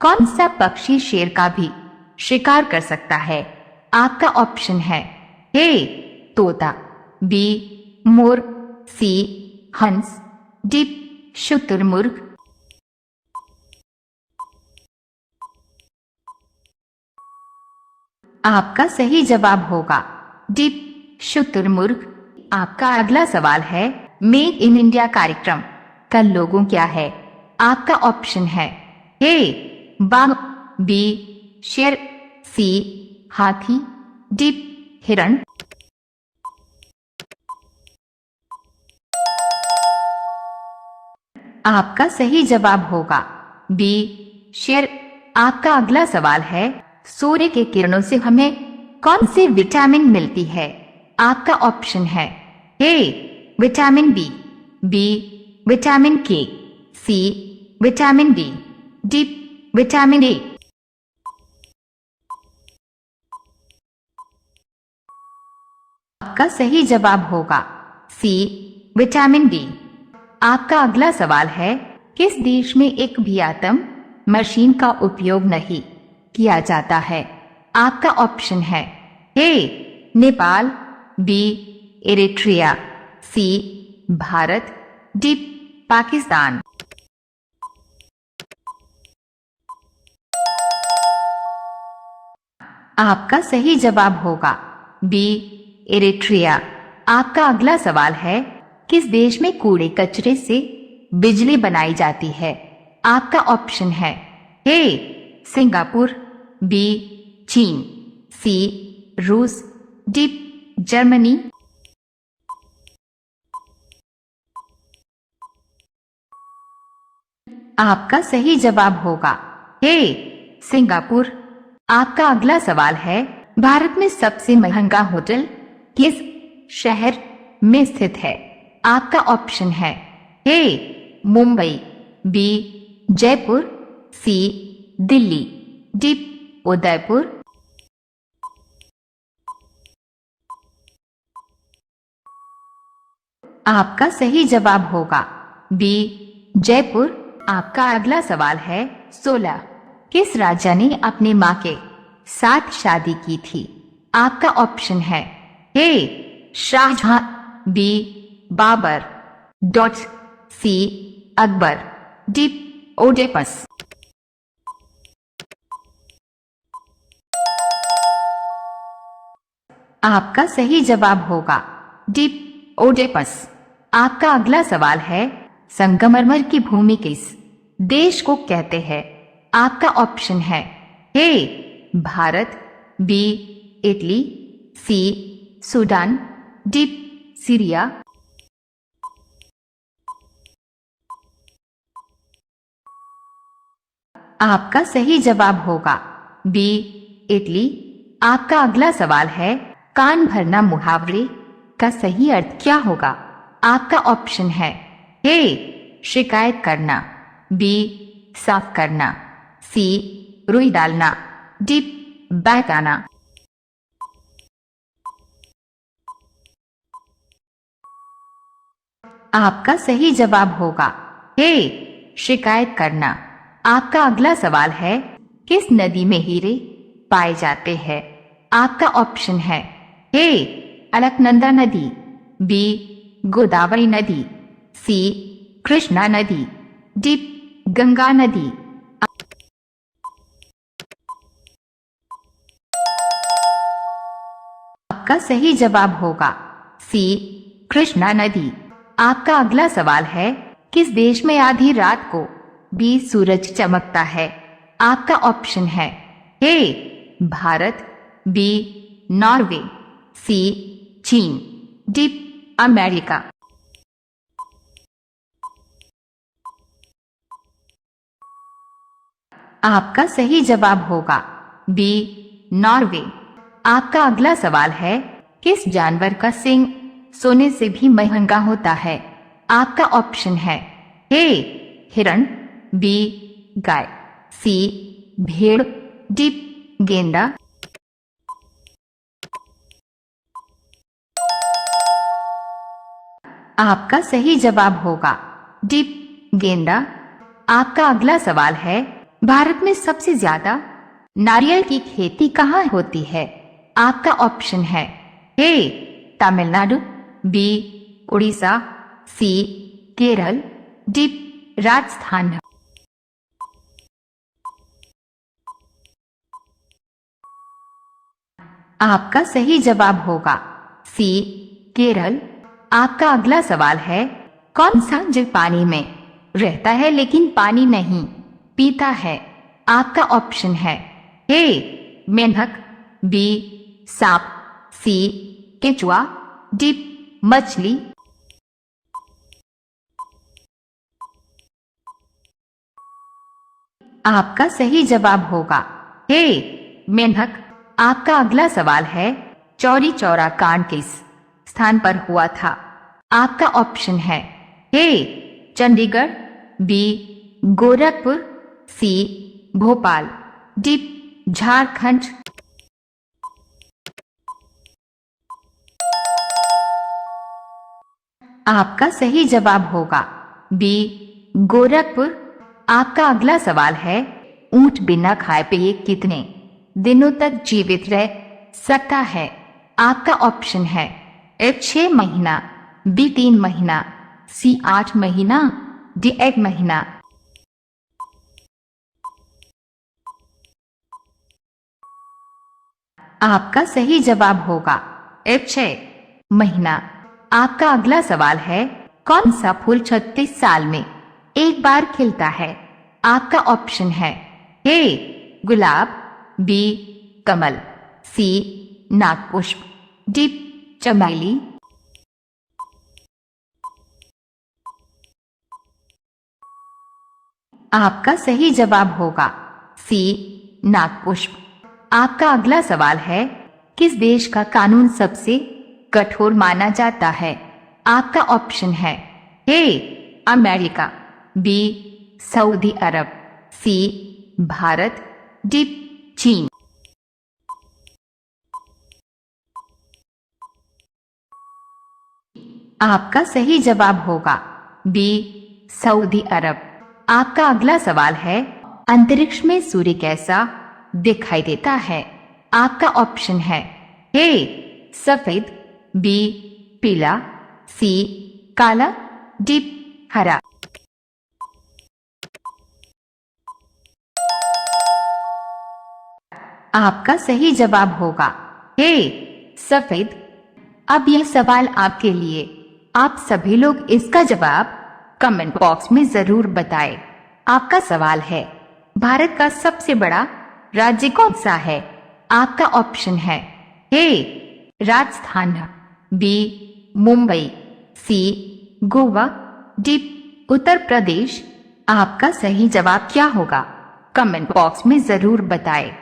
कौन सा पक्षी शेर का भी शिकार कर सकता है? आपका ऑप्शन है ए तोता, बी मोर, सी हंस, डी शुतुरमुर्ग। आपका सही जवाब होगा डी शुतुरमुर्ग। आपका अगला सवाल है, मेक इन इंडिया कार्यक्रम का लोगो क्या है? आपका ऑप्शन है ए बाघ, बी शेर, सी हाथी, डी हिरण। आपका सही जवाब होगा बी शेर। आपका अगला सवाल है, सूर्य के किरणों से हमें कौन सी विटामिन मिलती है? आपका ऑप्शन है A vitamin B, B vitamin K, C vitamin D, D vitamin A. आपका सही जवाब होगा सी विटामिन डी। आपका अगला सवाल है, किस देश में एक भी आतम मशीन का उपयोग नहीं किया जाता है? आपका ऑप्शन है ए नेपाल, बी इरिट्रिया, सी भारत, डी पाकिस्तान। आपका सही जवाब होगा बी इरिट्रिया। आपका अगला सवाल है, किस देश में कूड़े कचरे से बिजली बनाई जाती है? आपका ऑप्शन है ए सिंगापुर, बी चीन, सी रूस, डी जर्मनी। आपका सही जवाब होगा ए सिंगापुर। आपका अगला सवाल है, भारत में सबसे महंगा होटल किस शहर में स्थित है? आपका ऑप्शन है ए मुंबई, बी जयपुर, सी दिल्ली, डी उदयपुर। आपका सही जवाब होगा बी जयपुर। आपका अगला सवाल है, 16 किस राजा ने अपने मां के साथ शादी की थी? आपका ऑप्शन है A Shahjahan, B Babur, dot C Akbar, D Oedipus. आपका सही जवाब होगा डी ओडेपस। आपका अगला सवाल है, संगमरमर की भूमि किस देश को कहते हैं? आपका ऑप्शन है ए भारत, बी इटली, सी सूडान, डी सीरिया। आपका सही जवाब होगा बी इटली। आपका अगला सवाल है, कान भरना मुहावरे का सही अर्थ क्या होगा? आपका ऑप्शन है ए शिकायत करना, बी साफ करना, सी रुई डालना, डी बहकाना। आपका सही जवाब होगा ए शिकायत करना। आपका अगला सवाल है, किस नदी में हीरे पाए जाते हैं? आपका ऑप्शन है ए अलकनंदा नदी, बी गोदावरी नदी, सी कृष्णा नदी, डी गंगा नदी। आपका सही जवाब होगा सी कृष्णा नदी। आपका अगला सवाल है, किस देश में आधी रात को भी सूरज चमकता है? आपका ऑप्शन है ए भारत, बी नॉर्वे, सी चीन, डी अमेरिका। आपका सही जवाब होगा बी नॉर्वे। आपका अगला सवाल है, किस जानवर का सींग सोने से भी महंगा होता है? आपका ऑप्शन है ए हिरण, बी गाय, सी भेड़, डी गेंडा। आपका सही जवाब होगा डी गेंडा। आपका अगला सवाल है, भारत में सबसे ज्यादा नारियल की खेती कहाँ होती है? आपका ऑप्शन है ए तमिलनाडु, बी उड़ीसा, सी केरल, डी राजस्थान। आपका सही जवाब होगा सी केरल। आपका अगला सवाल है, कौन सा जीव पानी में रहता है लेकिन पानी नहीं पीता है? आपका ऑप्शन है ए मेंढक, बी सांप, सी केचुआ, डी मछली। आपका सही जवाब होगा ए मेंढक। आपका अगला सवाल है, चौरी चौरा कांड किस स्थान पर हुआ था? आपका ऑप्शन है ए चंडीगढ़, बी गोरखपुर, सी भोपाल, डी झारखंड। आपका सही जवाब होगा बी गोरखपुर। आपका अगला सवाल है, ऊंट बिना खाए पिए कितने दिनों तक जीवित रह सकता है? आपका ऑप्शन है ए 6 महीना, बी 3 महीना, सी 8 महीना, डी 1 महीना। आपका सही जवाब होगा ए 6 महीना। आपका अगला सवाल है, कौन सा फूल 36 साल में एक बार खिलता है? आपका ऑप्शन है ए गुलाब, बी कमल, सी नागपुष्प, डी चमेली। आपका सही जवाब होगा सी नागपुष्प। आपका अगला सवाल है, किस देश का कानून सबसे कठोर माना जाता है? आपका ऑप्शन है A America, B Saudi Arab, C Bharat, D चीन। आपका सही जवाब होगा बी सऊदी अरब। आपका अगला सवाल है, अंतरिक्ष में सूर्य कैसा दिखाई देता है? आपका ऑप्शन है ए सफेद, बी पीला, सी काला, डी हरा। आपका सही जवाब होगा ए सफेद। अब यह सवाल आपके लिए, आप सभी लोग इसका जवाब कमेंट बॉक्स में जरूर बताएं। आपका सवाल है, भारत का सबसे बड़ा राज्य कौन सा है? आपका ऑप्शन है ए राजस्थान, बी मुंबई, सी गोवा, डी उत्तर प्रदेश। आपका सही जवाब क्या होगा? कमेंट बॉक्स में जरूर बताएं।